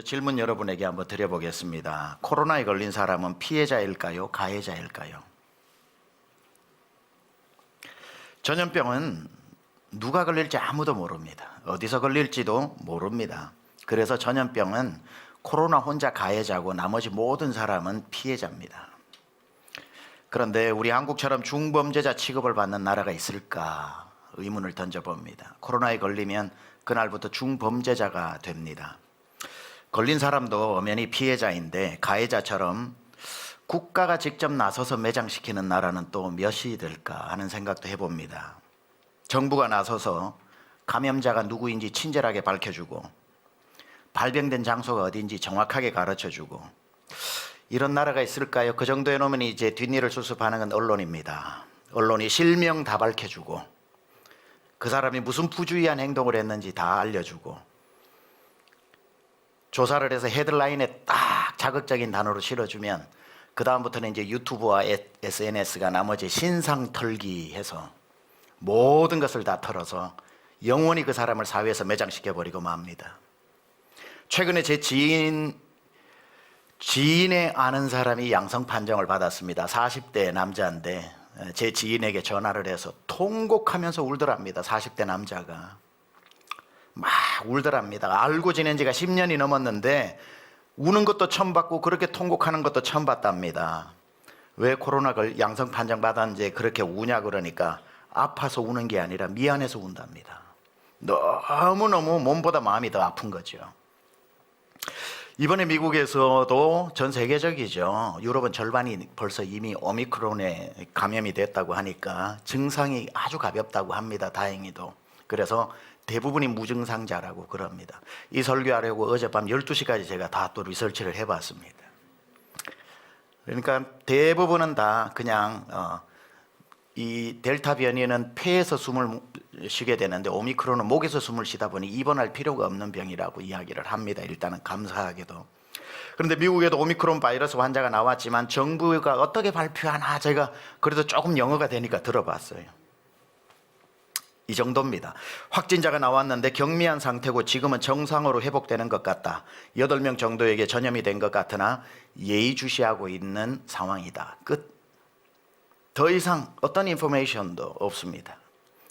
먼저 질문 여러분에게 한번 드려보겠습니다. 코로나에 걸린 사람은 피해자일까요? 가해자일까요? 전염병은 누가 걸릴지 아무도 모릅니다. 어디서 걸릴지도 모릅니다. 그래서 전염병은 코로나 혼자 가해자고 나머지 모든 사람은 피해자입니다. 그런데 우리 한국처럼 중범죄자 취급을 받는 나라가 있을까 의문을 던져봅니다. 코로나에 걸리면 그날부터 중범죄자가 됩니다. 걸린 사람도 엄연히 피해자인데 가해자처럼 국가가 직접 나서서 매장시키는 나라는 또 몇이 될까 하는 생각도 해봅니다. 정부가 나서서 감염자가 누구인지 친절하게 밝혀주고 발병된 장소가 어딘지 정확하게 가르쳐주고 이런 나라가 있을까요? 그 정도 해놓으면 이제 뒷일을 수습하는 건 언론입니다. 언론이 실명 다 밝혀주고 그 사람이 무슨 부주의한 행동을 했는지 다 알려주고 조사를 해서 헤드라인에 딱 자극적인 단어로 실어주면 그 다음부터는 이제 유튜브와 SNS가 나머지 신상 털기 해서 모든 것을 다 털어서 영원히 그 사람을 사회에서 매장시켜버리고 맙니다. 최근에 제 지인의 아는 사람이 양성 판정을 받았습니다. 40대 남자인데 제 지인에게 전화를 해서 통곡하면서 울더랍니다. 40대 남자가 막 울더랍니다. 알고 지낸 지가 10년이 넘었는데 우는 것도 처음 봤고 그렇게 통곡하는 것도 처음 봤답니다. 왜 코로나 양성 판정 받았는지 그렇게 우냐 그러니까 아파서 우는 게 아니라 미안해서 운답니다. 너무너무 몸보다 마음이 더 아픈 거죠. 이번에 미국에서도 전 세계적이죠. 유럽은 절반이 벌써 이미 오미크론에 감염이 됐다고 하니까 증상이 아주 가볍다고 합니다. 다행히도. 그래서 대부분이 무증상자라고 그럽니다. 이 설교하려고 어젯밤 12시까지 제가 다 또 리서치를 해봤습니다. 그러니까 대부분은 다 그냥 이 델타 변이는 폐에서 숨을 쉬게 되는데 오미크론은 목에서 숨을 쉬다 보니 입원할 필요가 없는 병이라고 이야기를 합니다. 일단은 감사하게도. 그런데 미국에도 오미크론 바이러스 환자가 나왔지만 정부가 어떻게 발표하나 제가 그래도 조금 영어가 되니까 들어봤어요. 이 정도입니다. 확진자가 나왔는데 경미한 상태고 지금은 정상으로 회복되는 것 같다. 8명 정도에게 전염이 된 것 같으나 예의주시하고 있는 상황이다. 끝. 더 이상 어떤 인포메이션도 없습니다.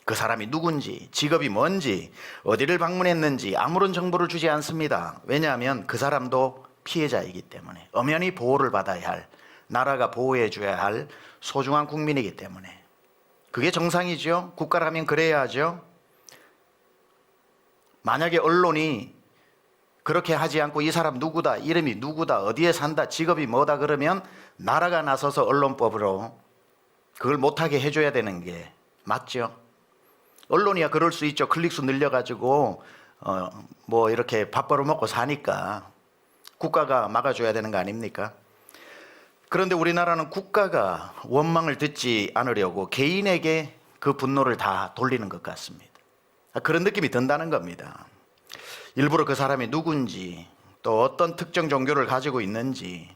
그 사람이 누군지, 직업이 뭔지, 어디를 방문했는지 아무런 정보를 주지 않습니다. 왜냐하면 그 사람도 피해자이기 때문에 엄연히 보호를 받아야 할, 나라가 보호해 줘야 할 소중한 국민이기 때문에 그게 정상이죠. 국가라면 그래야 하죠. 만약에 언론이 그렇게 하지 않고 이 사람 누구다, 이름이 누구다, 어디에 산다, 직업이 뭐다 그러면 나라가 나서서 언론법으로 그걸 못하게 해줘야 되는 게 맞죠. 언론이야 그럴 수 있죠. 클릭수 늘려가지고 뭐 이렇게 밥 벌어먹고 사니까 국가가 막아줘야 되는 거 아닙니까? 그런데 우리나라는 국가가 원망을 듣지 않으려고 개인에게 그 분노를 다 돌리는 것 같습니다. 그런 느낌이 든다는 겁니다. 일부러 그 사람이 누군지 또 어떤 특정 종교를 가지고 있는지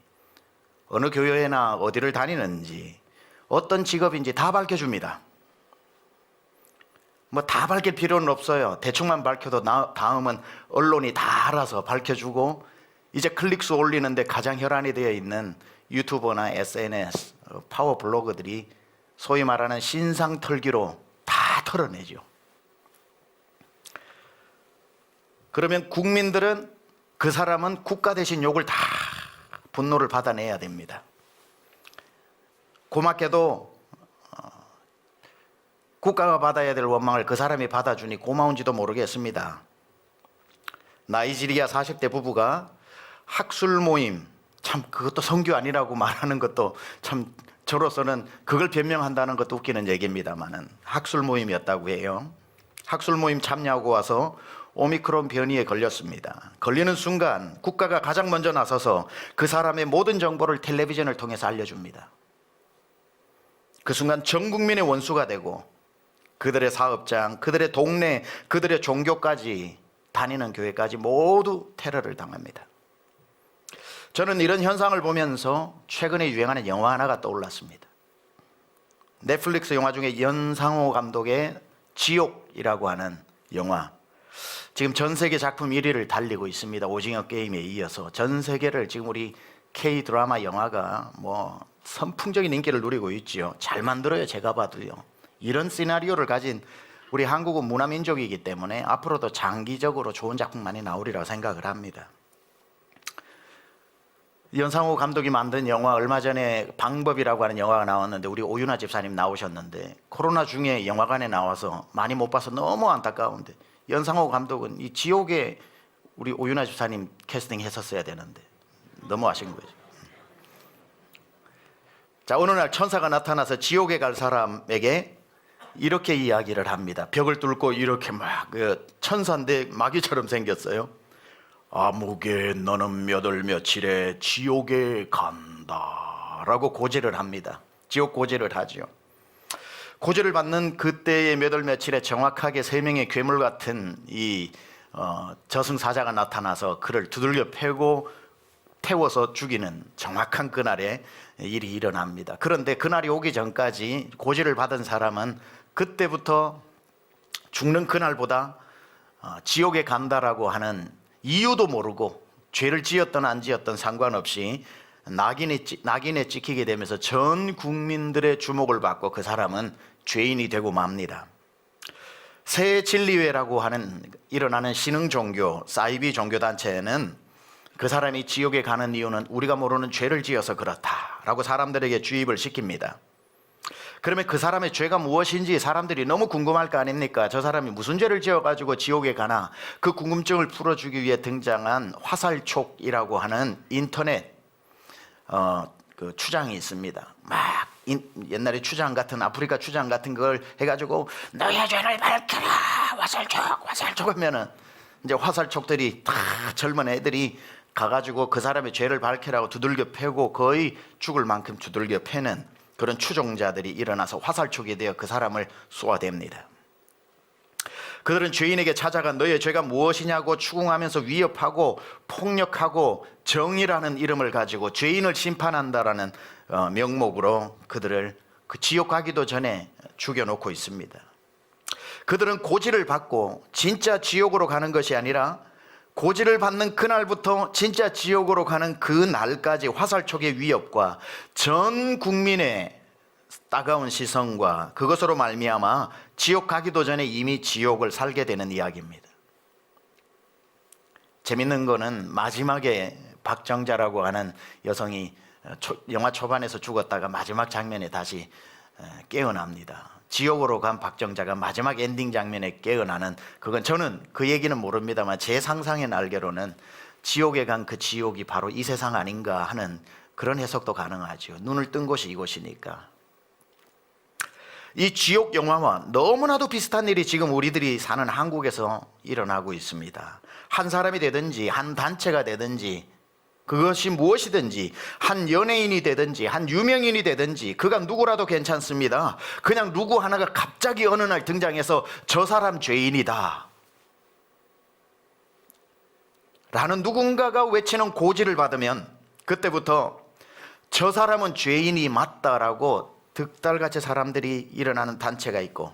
어느 교회나 어디를 다니는지 어떤 직업인지 다 밝혀줍니다. 뭐 다 밝힐 필요는 없어요. 대충만 밝혀도 다음은 언론이 다 알아서 밝혀주고 이제 클릭수 올리는데 가장 혈안이 되어 있는 유튜버나 SNS, 파워 블로거들이 소위 말하는 신상 털기로 다 털어내죠. 그러면 국민들은 그 사람은 국가 대신 욕을 다 분노를 받아내야 됩니다. 고맙게도 국가가 받아야 될 원망을 그 사람이 받아주니 고마운지도 모르겠습니다. 나이지리아 40대 부부가 학술 모임, 참 그것도 선교 아니라고 말하는 것도 참 저로서는 그걸 변명한다는 것도 웃기는 얘기입니다만은 학술 모임이었다고 해요. 학술 모임 참여하고 와서 오미크론 변이에 걸렸습니다. 걸리는 순간 국가가 가장 먼저 나서서 그 사람의 모든 정보를 텔레비전을 통해서 알려줍니다. 그 순간 전 국민의 원수가 되고 그들의 사업장, 그들의 동네, 그들의 종교까지 다니는 교회까지 모두 테러를 당합니다. 저는 이런 현상을 보면서 최근에 유행하는 영화 하나가 떠올랐습니다. 넷플릭스 영화 중에 연상호 감독의 지옥이라고 하는 영화. 지금 전 세계 작품 1위를 달리고 있습니다. 오징어 게임에 이어서 전 세계를 지금 우리 K 드라마 영화가 뭐 선풍적인 인기를 누리고 있지요. 잘 만들어요. 제가 봐도요. 이런 시나리오를 가진 우리 한국은 문화민족이기 때문에 앞으로도 장기적으로 좋은 작품 많이 나오리라고 생각을 합니다. 연상호 감독이 만든 영화, 얼마 전에 방법이라고 하는 영화가 나왔는데 우리 오윤아 집사님 나오셨는데 코로나 중에 영화관에 나와서 많이 못 봐서 너무 안타까운데, 연상호 감독은 이 지옥에 우리 오윤아 집사님 캐스팅 했었어야 되는데 너무 아쉬운 거죠. 자, 어느 날 천사가 나타나서 지옥에 갈 사람에게 이렇게 이야기를 합니다. 벽을 뚫고 이렇게 막 천사인데 마귀처럼 생겼어요. 아무개 너는 몇 월 며칠에 지옥에 간다 라고 고지를 합니다. 지옥 고지를 하죠. 고지를 받는 그때의 몇 월 며칠에 정확하게 3명의 괴물 같은 이 저승사자가 나타나서 그를 두들겨 패고 태워서 죽이는 정확한 그날에 일이 일어납니다. 그런데 그날이 오기 전까지 고지를 받은 사람은 그때부터 죽는 그날보다 지옥에 간다라고 하는 이유도 모르고 죄를 지었든 안 지었든 상관없이 낙인에 찍히게 되면서 전 국민들의 주목을 받고 그 사람은 죄인이 되고 맙니다. 새 진리회라고 하는 일어나는 신흥 종교 사이비 종교단체는 그 사람이 지옥에 가는 이유는 우리가 모르는 죄를 지어서 그렇다라고 사람들에게 주입을 시킵니다. 그러면 그 사람의 죄가 무엇인지 사람들이 너무 궁금할 거 아닙니까? 저 사람이 무슨 죄를 지어가지고 지옥에 가나? 그 궁금증을 풀어주기 위해 등장한 화살촉이라고 하는 인터넷 그 추장이 있습니다. 막 옛날에 추장 같은, 아프리카 추장 같은 걸 해가지고 너의 죄를 밝혀라 화살촉 하면은 이제 화살촉들이 다 젊은 애들이 가가지고 그 사람의 죄를 밝히라고 두들겨 패고 거의 죽을 만큼 두들겨 패는 그런 추종자들이 일어나서 화살촉이 되어 그 사람을 쏘아댑니다. 그들은 죄인에게 찾아가 너의 죄가 무엇이냐고 추궁하면서 위협하고 폭력하고 정의라는 이름을 가지고 죄인을 심판한다라는 명목으로 그들을 그 지옥 가기도 전에 죽여놓고 있습니다. 그들은 고지를 받고 진짜 지옥으로 가는 것이 아니라 고지를 받는 그날부터 진짜 지옥으로 가는 그 날까지 화살촉의 위협과 전 국민의 따가운 시선과 그것으로 말미암아 지옥 가기도 전에 이미 지옥을 살게 되는 이야기입니다. 재밌는 거는 마지막에 박정자라고 하는 여성이 영화 초반에서 죽었다가 마지막 장면에 다시 깨어납니다. 지옥으로 간 박정자가 마지막 엔딩 장면에 깨어나는, 그건 저는 그 얘기는 모릅니다만 제 상상의 날개로는 지옥에 간 그 지옥이 바로 이 세상 아닌가 하는 그런 해석도 가능하죠. 눈을 뜬 곳이 이곳이니까. 이 지옥 영화와 너무나도 비슷한 일이 지금 우리들이 사는 한국에서 일어나고 있습니다. 한 사람이 되든지 한 단체가 되든지 그것이 무엇이든지, 한 연예인이 되든지 한 유명인이 되든지 그가 누구라도 괜찮습니다. 그냥 누구 하나가 갑자기 어느 날 등장해서 저 사람 죄인이다 라는 누군가가 외치는 고지를 받으면 그때부터 저 사람은 죄인이 맞다라고 득달같이 사람들이 일어나는 단체가 있고,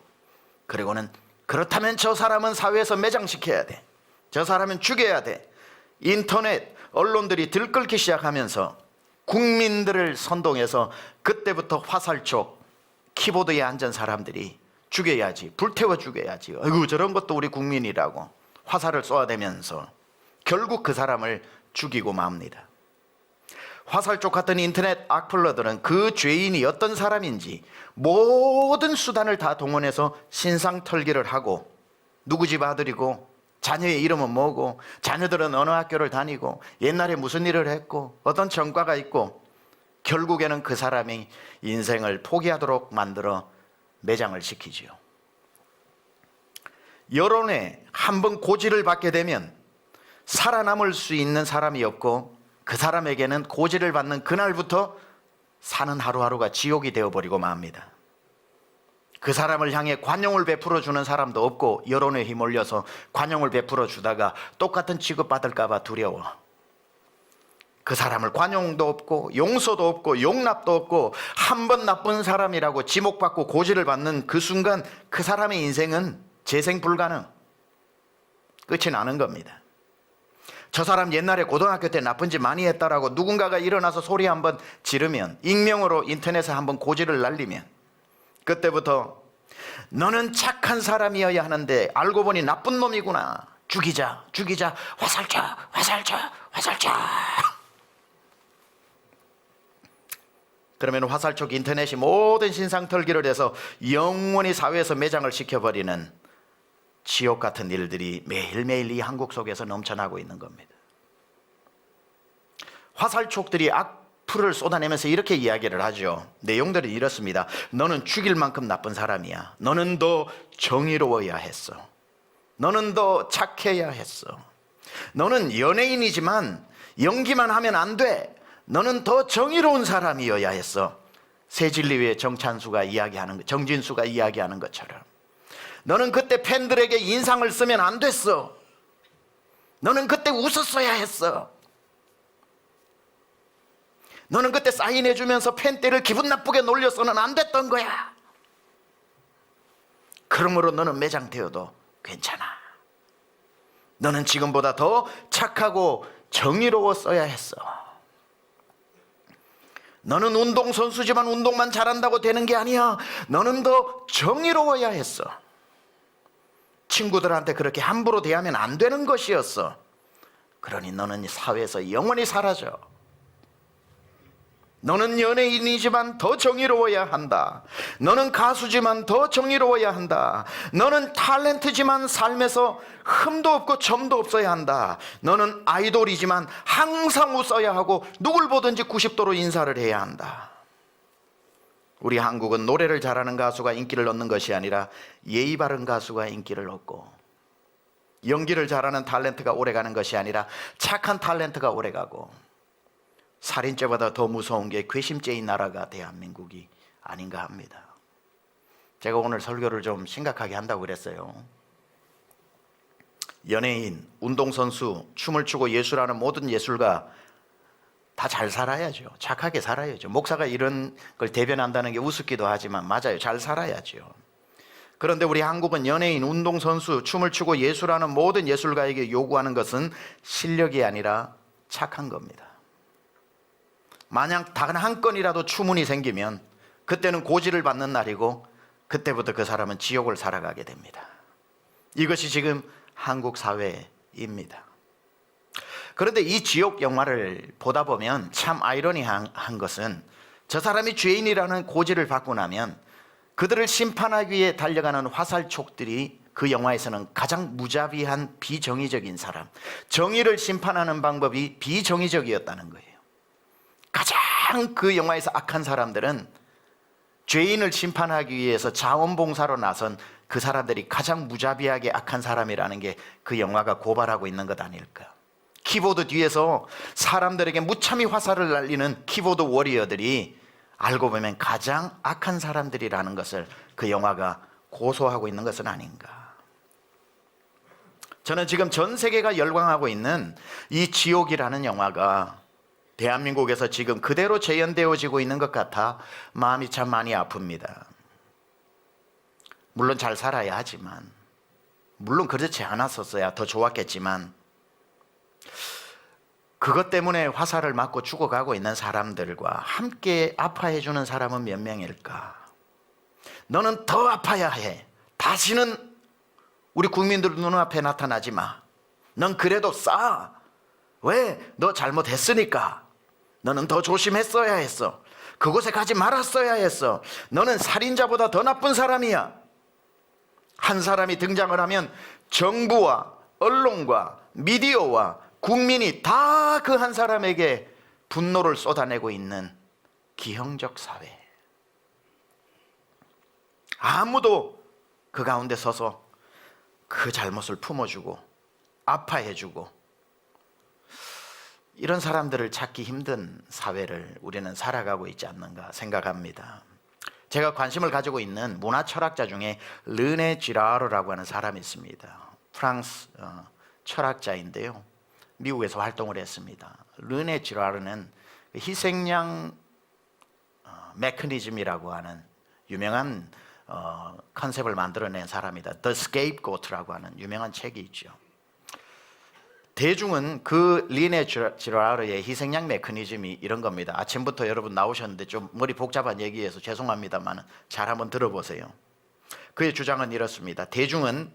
그리고는 그렇다면 저 사람은 사회에서 매장시켜야 돼, 저 사람은 죽여야 돼, 인터넷 언론들이 들끓기 시작하면서 국민들을 선동해서 그때부터 화살촉 키보드에 앉은 사람들이 죽여야지, 불태워 죽여야지, 아이고 저런 것도 우리 국민이라고 화살을 쏘아대면서 결국 그 사람을 죽이고 맙니다. 화살촉 같은 인터넷 악플러들은 그 죄인이 어떤 사람인지 모든 수단을 다 동원해서 신상털기를 하고, 누구 집 아들이고 자녀의 이름은 뭐고 자녀들은 어느 학교를 다니고 옛날에 무슨 일을 했고 어떤 전과가 있고, 결국에는 그 사람이 인생을 포기하도록 만들어 매장을 시키지요. 여론에 한번 고지를 받게 되면 살아남을 수 있는 사람이 없고, 그 사람에게는 고지를 받는 그날부터 사는 하루하루가 지옥이 되어버리고 맙니다. 그 사람을 향해 관용을 베풀어 주는 사람도 없고, 여론에 휘몰려서 관용을 베풀어 주다가 똑같은 취급받을까 봐 두려워. 그 사람을 관용도 없고 용서도 없고 용납도 없고 한 번 나쁜 사람이라고 지목받고 고지를 받는 그 순간 그 사람의 인생은 재생 불가능. 끝이 나는 겁니다. 저 사람 옛날에 고등학교 때 나쁜 짓 많이 했다라고 누군가가 일어나서 소리 한번 지르면, 익명으로 인터넷에 한번 고지를 날리면, 그때부터 너는 착한 사람이어야 하는데 알고 보니 나쁜 놈이구나, 죽이자 죽이자, 화살쳐 화살쳐 화살쳐. 그러면 화살촉 인터넷이 모든 신상털기를 해서 영원히 사회에서 매장을 시켜버리는 지옥 같은 일들이 매일매일 이 한국 속에서 넘쳐나고 있는 겁니다. 화살촉들이 악플을 쏟아내면서 이렇게 이야기를 하죠. 내용들은 이렇습니다. 너는 죽일 만큼 나쁜 사람이야. 너는 더 정의로워야 했어. 너는 더 착해야 했어. 너는 연예인이지만 연기만 하면 안 돼. 너는 더 정의로운 사람이어야 했어. 새진리의 정찬수가 이야기하는, 정진수가 이야기하는 것처럼. 너는 그때 팬들에게 인상을 쓰면 안 됐어. 너는 그때 웃었어야 했어. 너는 그때 사인해주면서 팬들을 기분 나쁘게 놀려서는 안 됐던 거야. 그러므로 너는 매장되어도 괜찮아. 너는 지금보다 더 착하고 정의로웠어야 했어. 너는 운동선수지만 운동만 잘한다고 되는 게 아니야. 너는 더 정의로워야 했어. 친구들한테 그렇게 함부로 대하면 안 되는 것이었어. 그러니 너는 사회에서 영원히 사라져. 너는 연예인이지만 더 정의로워야 한다. 너는 가수지만 더 정의로워야 한다. 너는 탤런트지만 삶에서 흠도 없고 점도 없어야 한다. 너는 아이돌이지만 항상 웃어야 하고 누굴 보든지 90도로 인사를 해야 한다. 우리 한국은 노래를 잘하는 가수가 인기를 얻는 것이 아니라 예의 바른 가수가 인기를 얻고, 연기를 잘하는 탤런트가 오래가는 것이 아니라 착한 탤런트가 오래가고, 살인죄보다 더 무서운 게 괘씸죄인 나라가 대한민국이 아닌가 합니다. 제가 오늘 설교를 좀 심각하게 한다고 그랬어요. 연예인, 운동선수, 춤을 추고 예술하는 모든 예술가 다 잘 살아야죠. 착하게 살아야죠. 목사가 이런 걸 대변한다는 게 우습기도 하지만 맞아요. 잘 살아야죠. 그런데 우리 한국은 연예인, 운동선수, 춤을 추고 예술하는 모든 예술가에게 요구하는 것은 실력이 아니라 착한 겁니다. 만약 단 한 건이라도 추문이 생기면 그때는 고지를 받는 날이고, 그때부터 그 사람은 지옥을 살아가게 됩니다. 이것이 지금 한국 사회입니다. 그런데 이 지옥 영화를 보다 보면 참 아이러니한 것은, 저 사람이 죄인이라는 고지를 받고 나면 그들을 심판하기 위해 달려가는 화살촉들이 그 영화에서는 가장 무자비한 비정의적인 사람, 정의를 심판하는 방법이 비정의적이었다는 거예요. 가장 그 영화에서 악한 사람들은 죄인을 심판하기 위해서 자원봉사로 나선 그 사람들이 가장 무자비하게 악한 사람이라는 게 그 영화가 고발하고 있는 것 아닐까. 키보드 뒤에서 사람들에게 무참히 화살을 날리는 키보드 워리어들이 알고 보면 가장 악한 사람들이라는 것을 그 영화가 고소하고 있는 것은 아닌가. 저는 지금 전 세계가 열광하고 있는 이 지옥이라는 영화가 대한민국에서 지금 그대로 재현되어지고 있는 것 같아 마음이 참 많이 아픕니다. 물론 잘 살아야 하지만, 물론 그렇지 않았었어야 더 좋았겠지만, 그것 때문에 화살을 맞고 죽어가고 있는 사람들과 함께 아파해주는 사람은 몇 명일까? 너는 더 아파야 해. 다시는 우리 국민들 눈앞에 나타나지 마. 넌 그래도 싸. 왜? 너 잘못했으니까. 너는 더 조심했어야 했어. 그곳에 가지 말았어야 했어. 너는 살인자보다 더 나쁜 사람이야. 한 사람이 등장을 하면 정부와 언론과 미디어와 국민이 다 그 한 사람에게 분노를 쏟아내고 있는 기형적 사회. 아무도 그 가운데 서서 그 잘못을 품어주고 아파해주고, 이런 사람들을 찾기 힘든 사회를 우리는 살아가고 있지 않는가 생각합니다. 제가 관심을 가지고 있는 문화 철학자 중에 르네 지라르라고 하는 사람이 있습니다. 프랑스 철학자인데요, 미국에서 활동을 했습니다. 르네 지라르는 희생양 메커니즘이라고 하는 유명한 컨셉을 만들어낸 사람이다. The Scapegoat라고 하는 유명한 책이 있죠. 대중은 그 리네 지라르의 희생양 메커니즘이 이런 겁니다. 아침부터 여러분 나오셨는데 좀 머리 복잡한 얘기해서 죄송합니다만 잘 한번 들어보세요. 그의 주장은 이렇습니다. 대중은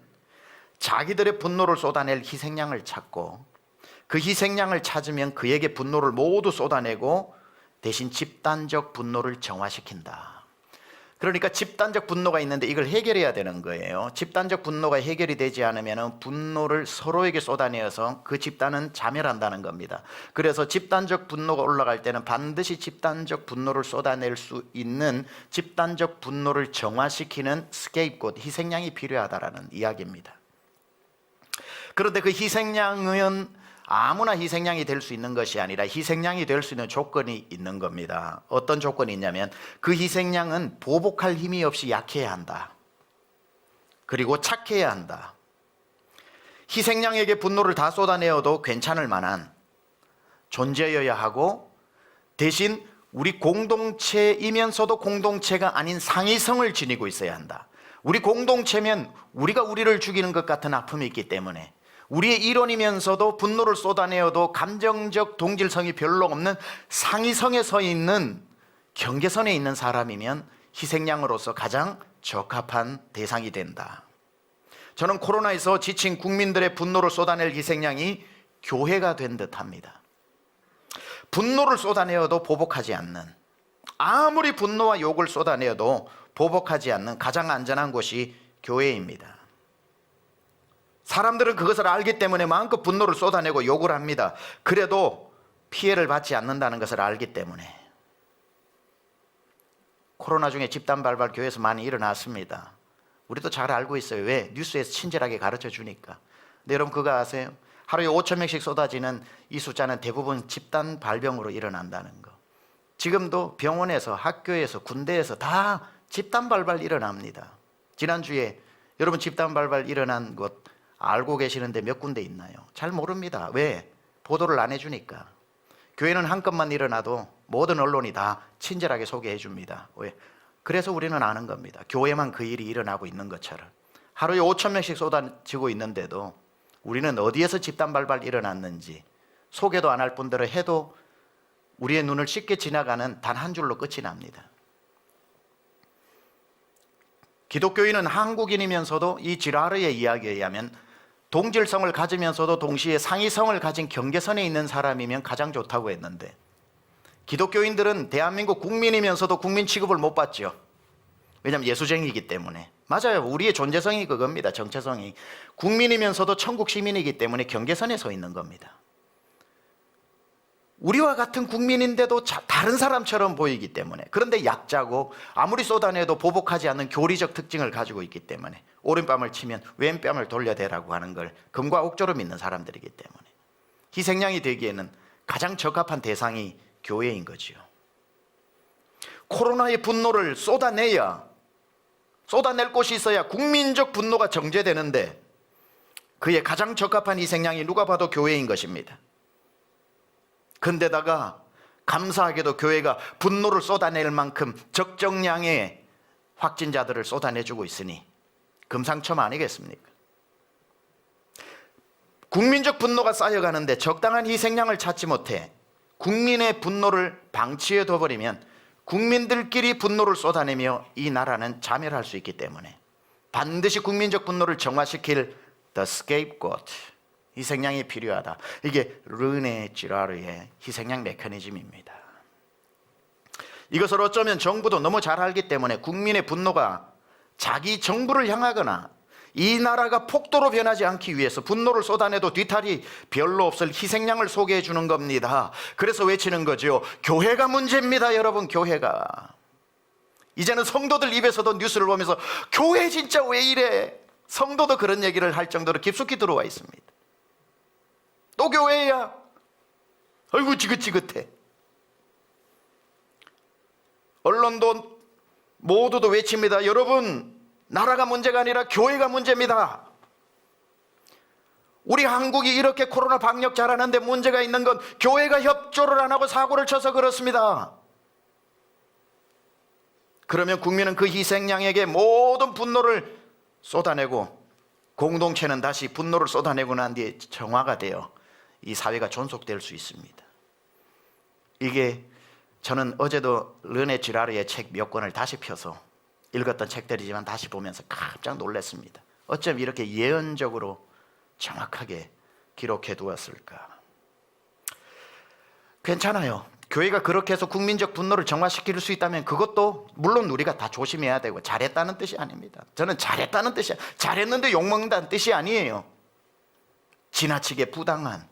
자기들의 분노를 쏟아낼 희생양을 찾고 그 희생양을 찾으면 그에게 분노를 모두 쏟아내고 대신 집단적 분노를 정화시킨다. 그러니까 집단적 분노가 있는데 이걸 해결해야 되는 거예요. 집단적 분노가 해결이 되지 않으면 분노를 서로에게 쏟아내어서 그 집단은 자멸한다는 겁니다. 그래서 집단적 분노가 올라갈 때는 반드시 집단적 분노를 쏟아낼 수 있는 집단적 분노를 정화시키는 스케이프곶, 희생양이 필요하다라는 이야기입니다. 그런데 그 희생양은 아무나 희생양이 될 수 있는 것이 아니라 희생양이 될 수 있는 조건이 있는 겁니다. 어떤 조건이 있냐면 그 희생양은 보복할 힘이 없이 약해야 한다. 그리고 착해야 한다. 희생양에게 분노를 다 쏟아내어도 괜찮을 만한 존재여야 하고 대신 우리 공동체이면서도 공동체가 아닌 상위성을 지니고 있어야 한다. 우리 공동체면 우리가 우리를 죽이는 것 같은 아픔이 있기 때문에 우리의 일원이면서도 분노를 쏟아내어도 감정적 동질성이 별로 없는 상위성에 서 있는 경계선에 있는 사람이면 희생양으로서 가장 적합한 대상이 된다. 저는 코로나에서 지친 국민들의 분노를 쏟아낼 희생양이 교회가 된 듯합니다. 분노를 쏟아내어도 보복하지 않는, 아무리 분노와 욕을 쏟아내어도 보복하지 않는 가장 안전한 곳이 교회입니다. 사람들은 그것을 알기 때문에 마음껏 분노를 쏟아내고 욕을 합니다. 그래도 피해를 받지 않는다는 것을 알기 때문에. 코로나 중에 집단 발발 교회에서 많이 일어났습니다. 우리도 잘 알고 있어요. 왜? 뉴스에서 친절하게 가르쳐 주니까. 근데 여러분 그거 아세요? 하루에 5천 명씩 쏟아지는 이 숫자는 대부분 집단 발병으로 일어난다는 거. 지금도 병원에서, 학교에서, 군대에서 다 집단 발발 일어납니다. 지난주에 여러분 집단 발발 일어난 곳 알고 계시는데 몇 군데 있나요? 잘 모릅니다. 왜? 보도를 안 해주니까. 교회는 한 건만 일어나도 모든 언론이 다 친절하게 소개해 줍니다. 왜? 그래서 우리는 아는 겁니다. 교회만 그 일이 일어나고 있는 것처럼. 하루에 5천 명씩 쏟아지고 있는데도 우리는 어디에서 집단 발발 일어났는지 소개도 안 할 뿐더러 해도 우리의 눈을 쉽게 지나가는 단 한 줄로 끝이 납니다. 기독교인은 한국인이면서도 이 지라르의 이야기에 의하면 동질성을 가지면서도 동시에 상위성을 가진 경계선에 있는 사람이면 가장 좋다고 했는데 기독교인들은 대한민국 국민이면서도 국민 취급을 못 받죠. 왜냐하면 예수쟁이이기 때문에. 맞아요. 우리의 존재성이 그겁니다. 정체성이. 국민이면서도 천국 시민이기 때문에 경계선에 서 있는 겁니다. 우리와 같은 국민인데도 다른 사람처럼 보이기 때문에, 그런데 약자고 아무리 쏟아내도 보복하지 않는 교리적 특징을 가지고 있기 때문에 오른뺨을 치면 왼뺨을 돌려대라고 하는 걸 금과 옥조로 믿는 사람들이기 때문에 희생양이 되기에는 가장 적합한 대상이 교회인 거지요. 코로나의 분노를 쏟아낼 곳이 있어야 국민적 분노가 정제되는데 그의 가장 적합한 희생양이 누가 봐도 교회인 것입니다. 근데다가 감사하게도 교회가 분노를 쏟아낼 만큼 적정량의 확진자들을 쏟아내주고 있으니 금상첨화 아니겠습니까? 국민적 분노가 쌓여가는데 적당한 희생양을 찾지 못해 국민의 분노를 방치해 둬버리면 국민들끼리 분노를 쏟아내며 이 나라는 자멸할 수 있기 때문에 반드시 국민적 분노를 정화시킬 the scapegoat, 희생양이 필요하다. 이게 르네 지라르의 희생양 메커니즘입니다. 이것을 어쩌면 정부도 너무 잘 알기 때문에 국민의 분노가 자기 정부를 향하거나 이 나라가 폭도로 변하지 않기 위해서 분노를 쏟아내도 뒤탈이 별로 없을 희생양을 소개해 주는 겁니다. 그래서 외치는 거죠. 교회가 문제입니다. 여러분, 교회가. 이제는 성도들 입에서도 뉴스를 보면서 교회 진짜 왜 이래? 성도도 그런 얘기를 할 정도로 깊숙이 들어와 있습니다. 또 교회야? 아이고 지긋지긋해. 언론도 모두도 외칩니다. 여러분, 나라가 문제가 아니라 교회가 문제입니다. 우리 한국이 이렇게 코로나 방역 잘하는데 문제가 있는 건 교회가 협조를 안 하고 사고를 쳐서 그렇습니다. 그러면 국민은 그 희생양에게 모든 분노를 쏟아내고 공동체는 다시 분노를 쏟아내고 난 뒤에 정화가 돼요. 이 사회가 존속될 수 있습니다. 이게 저는 어제도 르네 지라르의 책 몇 권을 다시 펴서 읽었던 책들이지만 다시 보면서 깜짝 놀랐습니다. 어쩜 이렇게 예언적으로 정확하게 기록해 두었을까? 괜찮아요. 교회가 그렇게 해서 국민적 분노를 정화시킬 수 있다면 그것도 물론 우리가 다 조심해야 되고 잘했다는 뜻이 아닙니다. 저는 잘했다는 뜻이, 잘했는데 욕먹는다는 뜻이 아니에요. 지나치게 부당한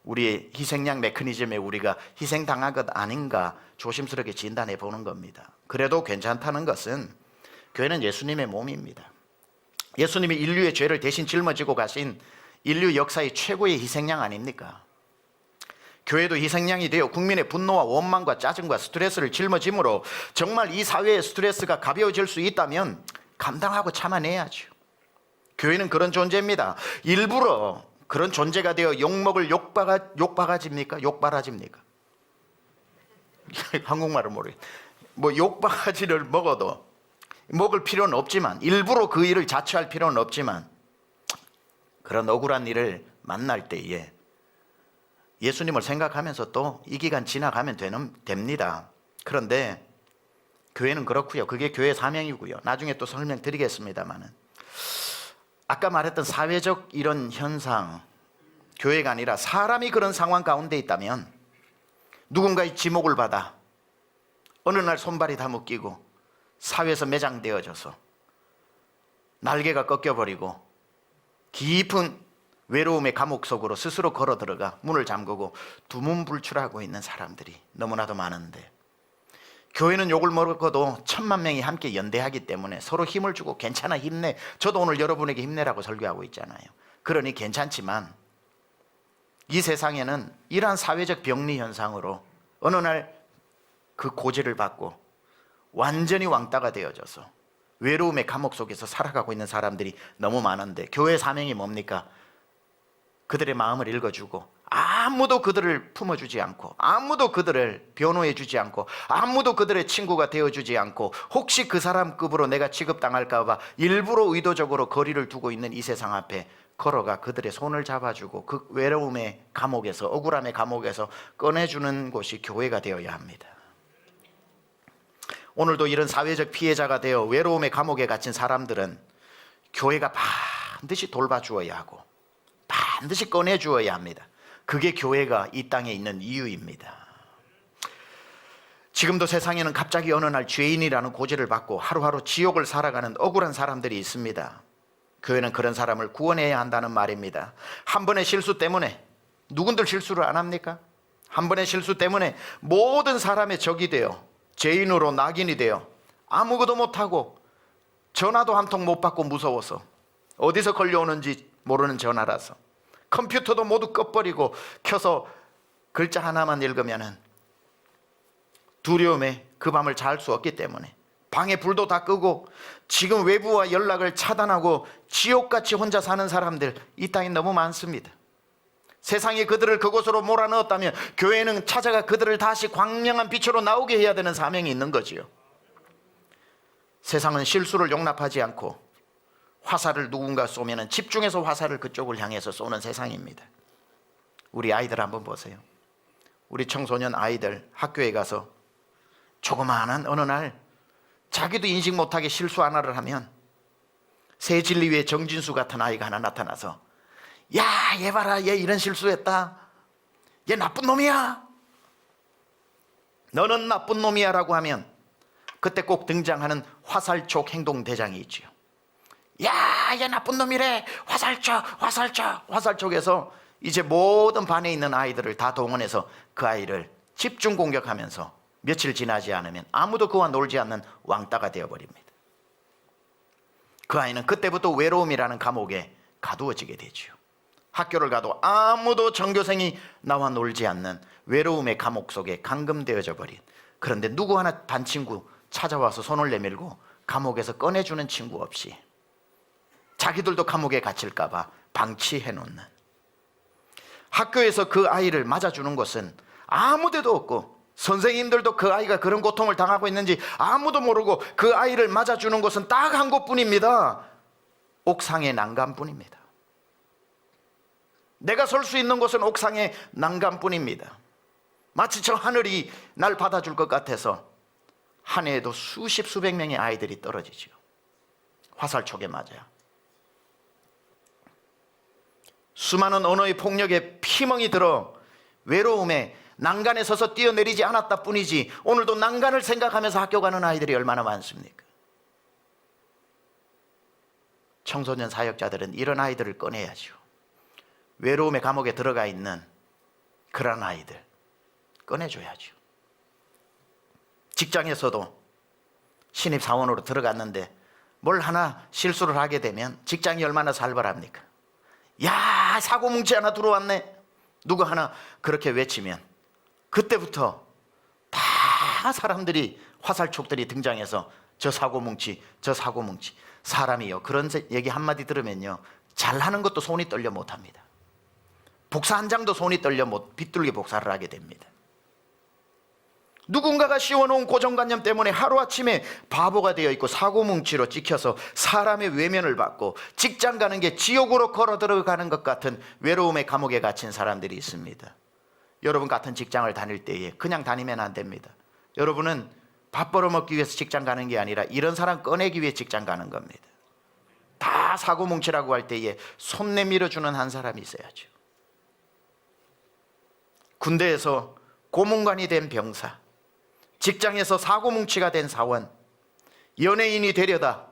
우리의 희생양 메커니즘에 우리가 희생당한 것 아닌가 조심스럽게 진단해 보는 겁니다. 그래도 괜찮다는 것은 교회는 예수님의 몸입니다. 예수님이 인류의 죄를 대신 짊어지고 가신 인류 역사의 최고의 희생양 아닙니까? 교회도 희생양이 되어 국민의 분노와 원망과 짜증과 스트레스를 짊어짐으로 정말 이 사회의 스트레스가 가벼워질 수 있다면 감당하고 참아내야죠. 교회는 그런 존재입니다. 일부러 그런 존재가 되어 욕먹을 욕바가지입니까? 욕바라지입니까? 한국말을 모르겠어요. 뭐 욕바가지를 먹어도 먹을 필요는 없지만, 일부러 그 일을 자처할 필요는 없지만, 그런 억울한 일을 만날 때에 예수님을 생각하면서 또 이 기간 지나가면 됩니다. 그런데 교회는 그렇고요. 그게 교회의 사명이고요. 나중에 또 설명드리겠습니다만은, 아까 말했던 사회적 이런 현상, 교회가 아니라 사람이 그런 상황 가운데 있다면 누군가의 지목을 받아 어느 날 손발이 다 묶이고 사회에서 매장되어져서 날개가 꺾여버리고 깊은 외로움의 감옥 속으로 스스로 걸어 들어가 문을 잠그고 두문불출하고 있는 사람들이 너무나도 많은데, 교회는 욕을 먹어도 1000만 명이 함께 연대하기 때문에 서로 힘을 주고 괜찮아, 힘내. 저도 오늘 여러분에게 힘내라고 설교하고 있잖아요. 그러니 괜찮지만 이 세상에는 이러한 사회적 병리 현상으로 어느 날 그 고지를 받고 완전히 왕따가 되어져서 외로움의 감옥 속에서 살아가고 있는 사람들이 너무 많은데, 교회의 사명이 뭡니까? 그들의 마음을 읽어주고 아무도 그들을 품어주지 않고 아무도 그들을 변호해주지 않고 아무도 그들의 친구가 되어주지 않고 혹시 그 사람 급으로 내가 취급당할까 봐 일부러 의도적으로 거리를 두고 있는 이 세상 앞에 걸어가 그들의 손을 잡아주고 그 외로움의 감옥에서, 억울함의 감옥에서 꺼내주는 곳이 교회가 되어야 합니다. 오늘도 이런 사회적 피해자가 되어 외로움의 감옥에 갇힌 사람들은 교회가 반드시 돌봐주어야 하고 반드시 꺼내주어야 합니다. 그게 교회가 이 땅에 있는 이유입니다. 지금도 세상에는 갑자기 어느 날 죄인이라는 고지를 받고 하루하루 지옥을 살아가는 억울한 사람들이 있습니다. 교회는 그런 사람을 구원해야 한다는 말입니다. 한 번의 실수 때문에, 누군들 실수를 안 합니까? 한 번의 실수 때문에 모든 사람의 적이 되어 죄인으로 낙인이 되어 아무것도 못하고 전화도 한 통 못 받고 무서워서, 어디서 걸려오는지 모르는 전화라서 컴퓨터도 모두 꺼버리고 켜서 글자 하나만 읽으면은 두려움에 그 밤을 잘 수 없기 때문에 방에 불도 다 끄고 지금 외부와 연락을 차단하고 지옥같이 혼자 사는 사람들 이 땅에 너무 많습니다. 세상이 그들을 그곳으로 몰아넣었다면 교회는 찾아가 그들을 다시 광명한 빛으로 나오게 해야 되는 사명이 있는 거지요. 세상은 실수를 용납하지 않고 화살을 누군가 쏘면 집중해서 화살을 그쪽을 향해서 쏘는 세상입니다. 우리 아이들 한번 보세요. 우리 청소년 아이들 학교에 가서 조그마한 어느 날 자기도 인식 못하게 실수 하나를 하면 새진리위의 정진수 같은 아이가 하나 나타나서, 야, 얘 봐라, 얘 이런 실수했다, 얘 나쁜 놈이야, 너는 나쁜 놈이야 라고 하면 그때 꼭 등장하는 화살촉 행동대장이 있지요. 야, 얘 나쁜 놈이래, 화살촉에서 이제 모든 반에 있는 아이들을 다 동원해서 그 아이를 집중 공격하면서 며칠 지나지 않으면 아무도 그와 놀지 않는 왕따가 되어버립니다. 그 아이는 그때부터 외로움이라는 감옥에 가두어지게 되죠. 학교를 가도 아무도 전교생이 나와 놀지 않는 외로움의 감옥 속에 감금되어져 버린, 그런데 누구 하나 반 친구 찾아와서 손을 내밀고 감옥에서 꺼내주는 친구 없이 자기들도 감옥에 갇힐까 봐 방치해 놓는, 학교에서 그 아이를 맞아주는 것은 아무 데도 없고 선생님들도 그 아이가 그런 고통을 당하고 있는지 아무도 모르고 그 아이를 맞아주는 곳은 딱 한 곳뿐입니다. 옥상의 난간뿐입니다. 내가 설 수 있는 곳은 옥상의 난간뿐입니다. 마치 저 하늘이 날 받아줄 것 같아서 한 해에도 수십 수백 명의 아이들이 떨어지죠. 화살촉에 맞아요. 수많은 언어의 폭력에 피멍이 들어 외로움에 난간에 서서 뛰어내리지 않았다 뿐이지 오늘도 난간을 생각하면서 학교 가는 아이들이 얼마나 많습니까? 청소년 사역자들은 이런 아이들을 꺼내야죠. 외로움의 감옥에 들어가 있는 그런 아이들 꺼내줘야죠. 직장에서도 신입사원으로 들어갔는데 뭘 하나 실수를 하게 되면 직장이 얼마나 살벌합니까? 야, 사고뭉치 하나 들어왔네. 누구 하나 그렇게 외치면 그때부터 다 사람들이 화살촉들이 등장해서 저 사고뭉치, 저 사고뭉치. 사람이요, 그런 얘기 한마디 들으면요, 잘하는 것도 손이 떨려 못합니다. 복사 한 장도 손이 떨려 비뚤게 복사를 하게 됩니다. 누군가가 씌워놓은 고정관념 때문에 하루아침에 바보가 되어 있고 사고뭉치로 찍혀서 사람의 외면을 받고 직장 가는 게 지옥으로 걸어 들어가는 것 같은 외로움의 감옥에 갇힌 사람들이 있습니다. 여러분 같은 직장을 다닐 때에 그냥 다니면 안 됩니다. 여러분은 밥 벌어먹기 위해서 직장 가는 게 아니라 이런 사람 꺼내기 위해 직장 가는 겁니다. 다 사고뭉치라고 할 때에 손 내밀어주는 한 사람이 있어야죠. 군대에서 고문관이 된 병사, 직장에서 사고뭉치가 된 사원, 연예인이 되려다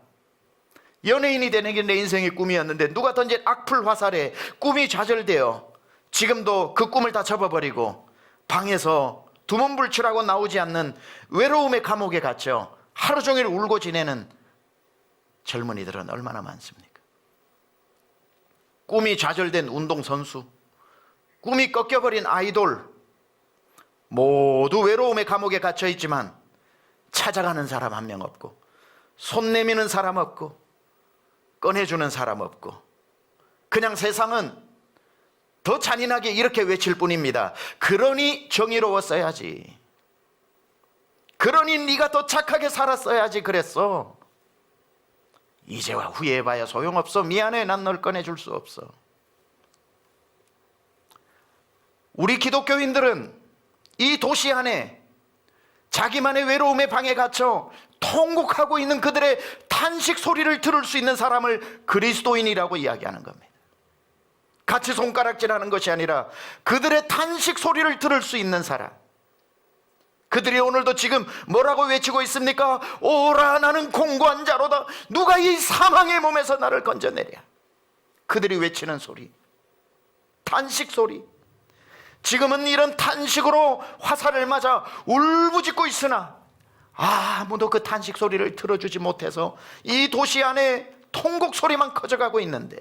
연예인이 되는 게 내 인생의 꿈이었는데 누가 던진 악플 화살에 꿈이 좌절되어 지금도 그 꿈을 다 접어버리고 방에서 두문불출하고 나오지 않는 외로움의 감옥에 갇혀 하루 종일 울고 지내는 젊은이들은 얼마나 많습니까? 꿈이 좌절된 운동선수, 꿈이 꺾여버린 아이돌, 모두 외로움의 감옥에 갇혀 있지만 찾아가는 사람 한 명 없고 손 내미는 사람 없고 꺼내주는 사람 없고 그냥 세상은 더 잔인하게 이렇게 외칠 뿐입니다. 그러니 정의로웠어야지, 그러니 네가 더 착하게 살았어야지 그랬어. 이제와 후회해봐야 소용없어. 미안해, 난 널 꺼내줄 수 없어. 우리 기독교인들은 이 도시 안에 자기만의 외로움의 방에 갇혀 통곡하고 있는 그들의 탄식 소리를 들을 수 있는 사람을 그리스도인이라고 이야기하는 겁니다. 같이 손가락질하는 것이 아니라 그들의 탄식 소리를 들을 수 있는 사람. 그들이 오늘도 지금 뭐라고 외치고 있습니까? 오라, 나는 공고한 자로다. 누가 이 사망의 몸에서 나를 건져내랴. 그들이 외치는 소리, 탄식 소리. 지금은 이런 탄식으로 화살을 맞아 울부짖고 있으나 아무도 그 탄식 소리를 들어주지 못해서 이 도시 안에 통곡 소리만 커져가고 있는데,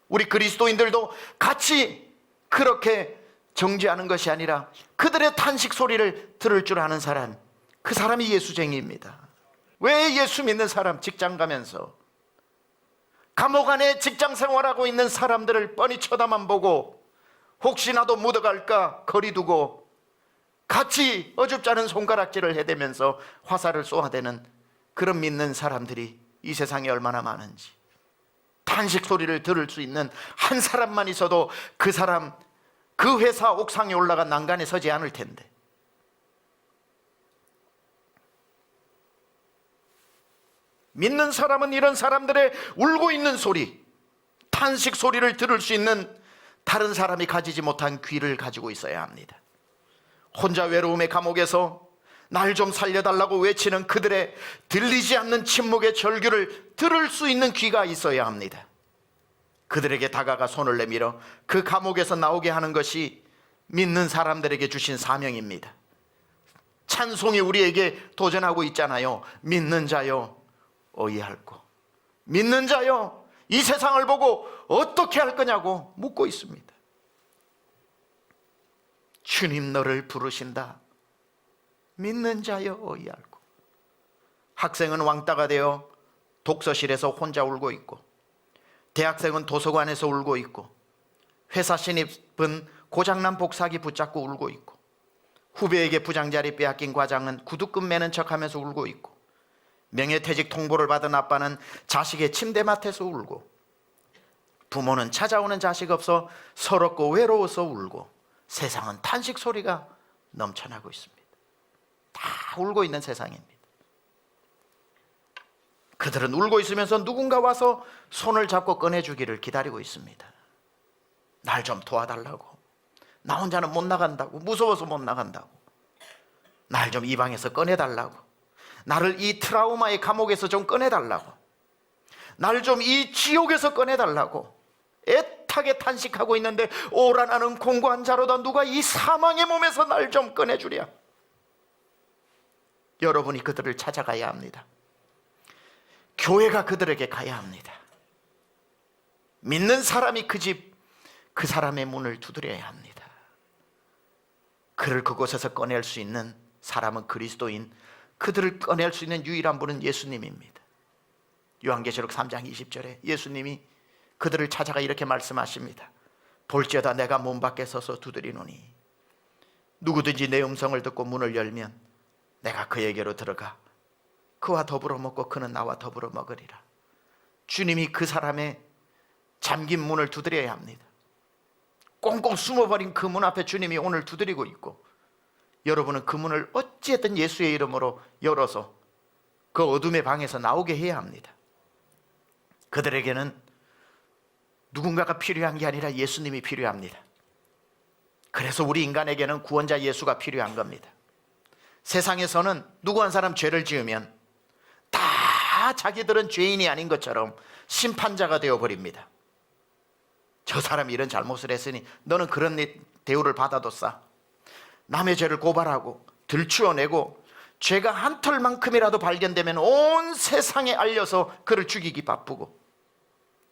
우리 그리스도인들도 같이 그렇게 정죄하는 것이 아니라 그들의 탄식 소리를 들을 줄 아는 사람, 그 사람이 예수쟁이입니다. 왜 예수 믿는 사람 직장 가면서 감옥 안에 직장 생활하고 있는 사람들을 뻔히 쳐다만 보고 혹시나도 묻어갈까 거리 두고 같이 어줍지 않은 손가락질을 해대면서 화살을 쏘아대는 그런 믿는 사람들이 이 세상에 얼마나 많은지. 탄식 소리를 들을 수 있는 한 사람만 있어도 그 사람 그 회사 옥상에 올라가 난간에 서지 않을 텐데, 믿는 사람은 이런 사람들의 울고 있는 소리, 탄식 소리를 들을 수 있는 다른 사람이 가지지 못한 귀를 가지고 있어야 합니다. 혼자 외로움의 감옥에서 날 좀 살려달라고 외치는 그들의 들리지 않는 침묵의 절규를 들을 수 있는 귀가 있어야 합니다. 그들에게 다가가 손을 내밀어 그 감옥에서 나오게 하는 것이 믿는 사람들에게 주신 사명입니다. 찬송이 우리에게 도전하고 있잖아요. 믿는 자여 어이할꼬, 믿는 자여 이 세상을 보고 어떻게 할 거냐고 묻고 있습니다. 주님 너를 부르신다. 믿는 자여 어이할꼬. 학생은 왕따가 되어 독서실에서 혼자 울고 있고, 대학생은 도서관에서 울고 있고, 회사 신입은 고장난 복사기 붙잡고 울고 있고, 후배에게 부장자리 빼앗긴 과장은 구두끈 매는 척하면서 울고 있고, 명예퇴직 통보를 받은 아빠는 자식의 침대맡에서 울고, 부모는 찾아오는 자식 없어 서럽고 외로워서 울고 세상은 탄식 소리가 넘쳐나고 있습니다. 다 울고 있는 세상입니다. 그들은 울고 있으면서 누군가 와서 손을 잡고 꺼내주기를 기다리고 있습니다. 날 좀 도와달라고, 나 혼자는 못 나간다고, 무서워서 못 나간다고, 날 좀 이 방에서 꺼내달라고, 나를 이 트라우마의 감옥에서 좀 꺼내달라고, 날 좀 이 지옥에서 꺼내달라고 애타게 탄식하고 있는데, 오라 나는 공고한 자로다, 누가 이 사망의 몸에서 날 좀 꺼내주랴. 여러분이 그들을 찾아가야 합니다. 교회가 그들에게 가야 합니다. 믿는 사람이 그 집, 그 사람의 문을 두드려야 합니다. 그를 그곳에서 꺼낼 수 있는 사람은 그리스도인, 그들을 꺼낼 수 있는 유일한 분은 예수님입니다. 요한계시록 3장 20절에 예수님이 그들을 찾아가 이렇게 말씀하십니다. 볼지어다 내가 문 밖에 서서 두드리노니 누구든지 내 음성을 듣고 문을 열면 내가 그에게로 들어가 그와 더불어 먹고 그는 나와 더불어 먹으리라. 주님이 그 사람의 잠긴 문을 두드려야 합니다. 꽁꽁 숨어버린 그 문 앞에 주님이 오늘 두드리고 있고, 여러분은 그 문을 어찌했든 예수의 이름으로 열어서 그 어둠의 방에서 나오게 해야 합니다. 그들에게는 누군가가 필요한 게 아니라 예수님이 필요합니다. 그래서 우리 인간에게는 구원자 예수가 필요한 겁니다. 세상에서는 누구 한 사람 죄를 지으면 다 자기들은 죄인이 아닌 것처럼 심판자가 되어버립니다. 저 사람이 이런 잘못을 했으니 너는 그런 대우를 받아도 싸. 남의 죄를 고발하고 들추어내고 죄가 한 털만큼이라도 발견되면 온 세상에 알려서 그를 죽이기 바쁘고,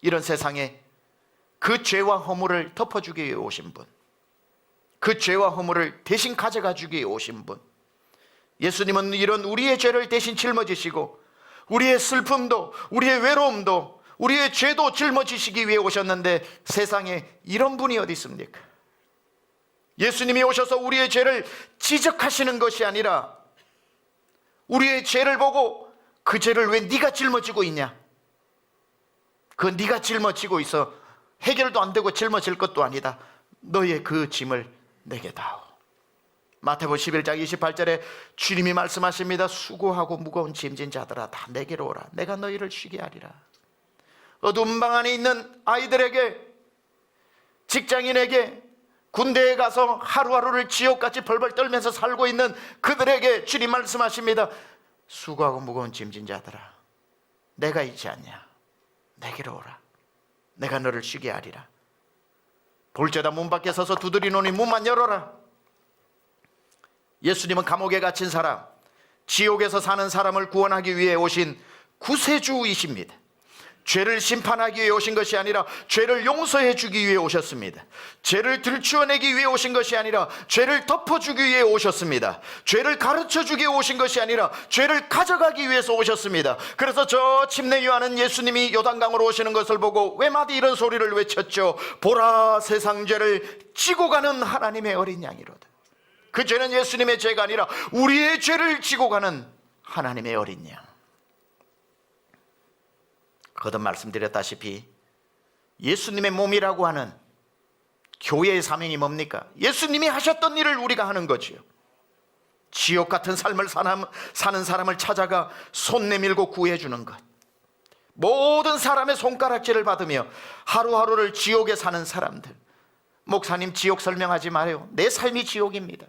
이런 세상에 그 죄와 허물을 덮어주기 위해 오신 분, 그 죄와 허물을 대신 가져가 주기 위해 오신 분, 예수님은 이런 우리의 죄를 대신 짊어지시고 우리의 슬픔도 우리의 외로움도 우리의 죄도 짊어지시기 위해 오셨는데, 세상에 이런 분이 어디 있습니까? 예수님이 오셔서 우리의 죄를 지적하시는 것이 아니라 우리의 죄를 보고 그 죄를 왜 네가 짊어지고 있냐, 그 네가 짊어지고 있어 해결도 안 되고 짊어질 것도 아니다, 너의 그 짐을 내게 다오. 마태복음 11장 28절에 주님이 말씀하십니다. 수고하고 무거운 짐진 자들아 다 내게로 오라, 내가 너희를 쉬게 하리라. 어두운 방 안에 있는 아이들에게, 직장인에게, 군대에 가서 하루하루를 지옥같이 벌벌 떨면서 살고 있는 그들에게 주님 말씀하십니다. 수고하고 무거운 짐진 자들아 내가 있지 않냐, 내게로 오라, 내가 너를 쉬게 하리라. 볼지어다 문 밖에 서서 두드리노니 문만 열어라. 예수님은 감옥에 갇힌 사람, 지옥에서 사는 사람을 구원하기 위해 오신 구세주이십니다. 죄를 심판하기 위해 오신 것이 아니라 죄를 용서해 주기 위해 오셨습니다. 죄를 들추어내기 위해 오신 것이 아니라 죄를 덮어주기 위해 오셨습니다. 죄를 가르쳐 주기 위해 오신 것이 아니라 죄를 가져가기 위해서 오셨습니다. 그래서 저 침례 요한은 예수님이 요단강으로 오시는 것을 보고 외마디 이런 소리를 외쳤죠. 보라, 세상 죄를 지고 가는 하나님의 어린 양이로다. 그 죄는 예수님의 죄가 아니라 우리의 죄를 지고 가는 하나님의 어린 양. 거듭 말씀드렸다시피 예수님의 몸이라고 하는 교회의 사명이 뭡니까? 예수님이 하셨던 일을 우리가 하는 거지요. 지옥 같은 삶을 사는 사람을 찾아가 손 내밀고 구해주는 것, 모든 사람의 손가락질을 받으며 하루하루를 지옥에 사는 사람들, 목사님 지옥 설명하지 마요, 내 삶이 지옥입니다.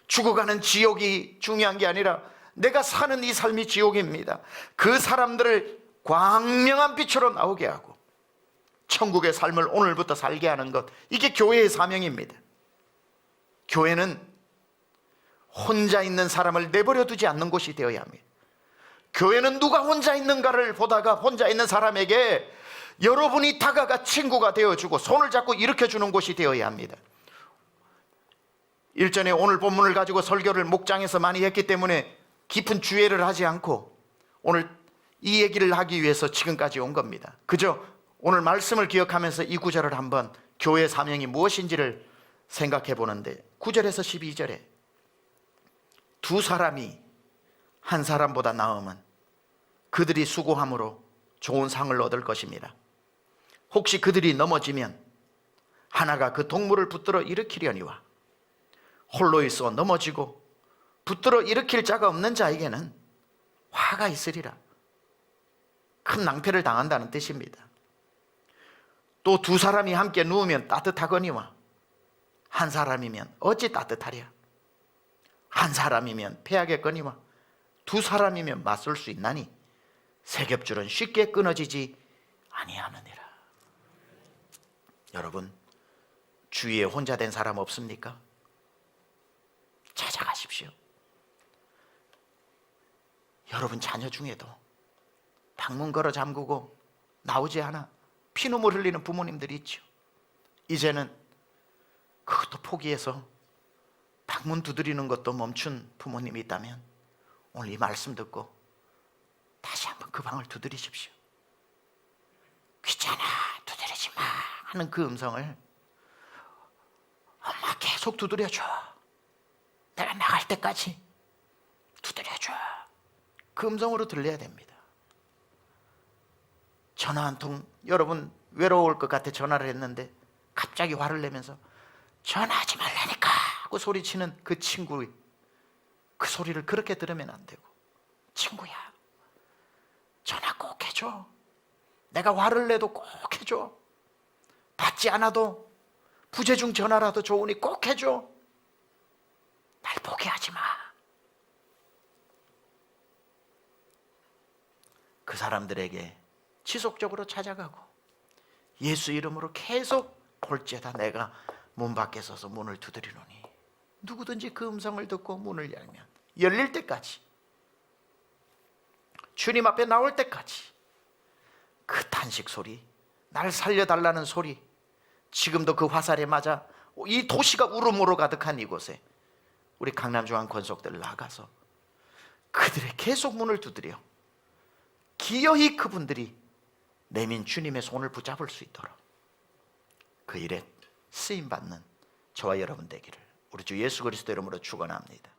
죽어가는 지옥이 중요한 게 아니라 내가 사는 이 삶이 지옥입니다. 그 사람들을 광명한 빛으로 나오게 하고 천국의 삶을 오늘부터 살게 하는 것, 이게 교회의 사명입니다. 교회는 혼자 있는 사람을 내버려 두지 않는 곳이 되어야 합니다. 교회는 누가 혼자 있는가를 보다가 혼자 있는 사람에게 여러분이 다가가 친구가 되어주고 손을 잡고 일으켜주는 곳이 되어야 합니다. 일전에 오늘 본문을 가지고 설교를 목장에서 많이 했기 때문에 깊은 주의를 하지 않고 오늘 이 얘기를 하기 위해서 지금까지 온 겁니다. 그저 오늘 말씀을 기억하면서 이 구절을 한번 교회의 사명이 무엇인지를 생각해 보는데, 9절에서 12절에 두 사람이 한 사람보다 나으면 그들이 수고함으로 좋은 상을 얻을 것입니다. 혹시 그들이 넘어지면 하나가 그 동물을 붙들어 일으키려니와 홀로 있어 넘어지고 붙들어 일으킬 자가 없는 자에게는 화가 있으리라. 큰 낭패를 당한다는 뜻입니다. 또 두 사람이 함께 누우면 따뜻하거니와 한 사람이면 어찌 따뜻하랴. 한 사람이면 패하겠거니와 두 사람이면 맞설 수 있나니 세겹줄은 쉽게 끊어지지 아니하느니라. 여러분, 주위에 혼자 된 사람 없습니까? 찾아가십시오. 여러분 자녀 중에도 방문 걸어 잠그고 나오지 않아 피눈물 흘리는 부모님들이 있죠. 이제는 그것도 포기해서 방문 두드리는 것도 멈춘 부모님이 있다면 오늘 이 말씀 듣고 다시 한번 그 방을 두드리십시오. 귀찮아, 두드리지 마 하는 그 음성을 엄마 계속 두드려줘. 내가 나갈 때까지 두드려줘. 그 음성으로 들려야 됩니다. 전화 한 통, 여러분 외로울 것 같아 전화를 했는데 갑자기 화를 내면서 전화하지 말라니까 하고 소리치는 그 친구의 그 소리를 그렇게 들으면 안 되고, 친구야 전화 꼭 해줘. 내가 화를 내도 꼭 해줘. 받지 않아도 부재중 전화라도 좋으니 꼭 해줘. 날 포기하지 마. 그 사람들에게 지속적으로 찾아가고 예수 이름으로 계속 볼지어다 내가 문 밖에 서서 문을 두드리노니 누구든지 그 음성을 듣고 문을 열면 열릴 때까지, 주님 앞에 나올 때까지 그 탄식 소리, 날 살려달라는 소리, 지금도 그 화살에 맞아 이 도시가 울음으로 가득한 이곳에 우리 강남중앙권속들 나가서 그들의 계속 문을 두드려 기어이 그분들이 내민 주님의 손을 붙잡을 수 있도록 그 일에 쓰임받는 저와 여러분 되기를 우리 주 예수 그리스도 이름으로 축원합니다.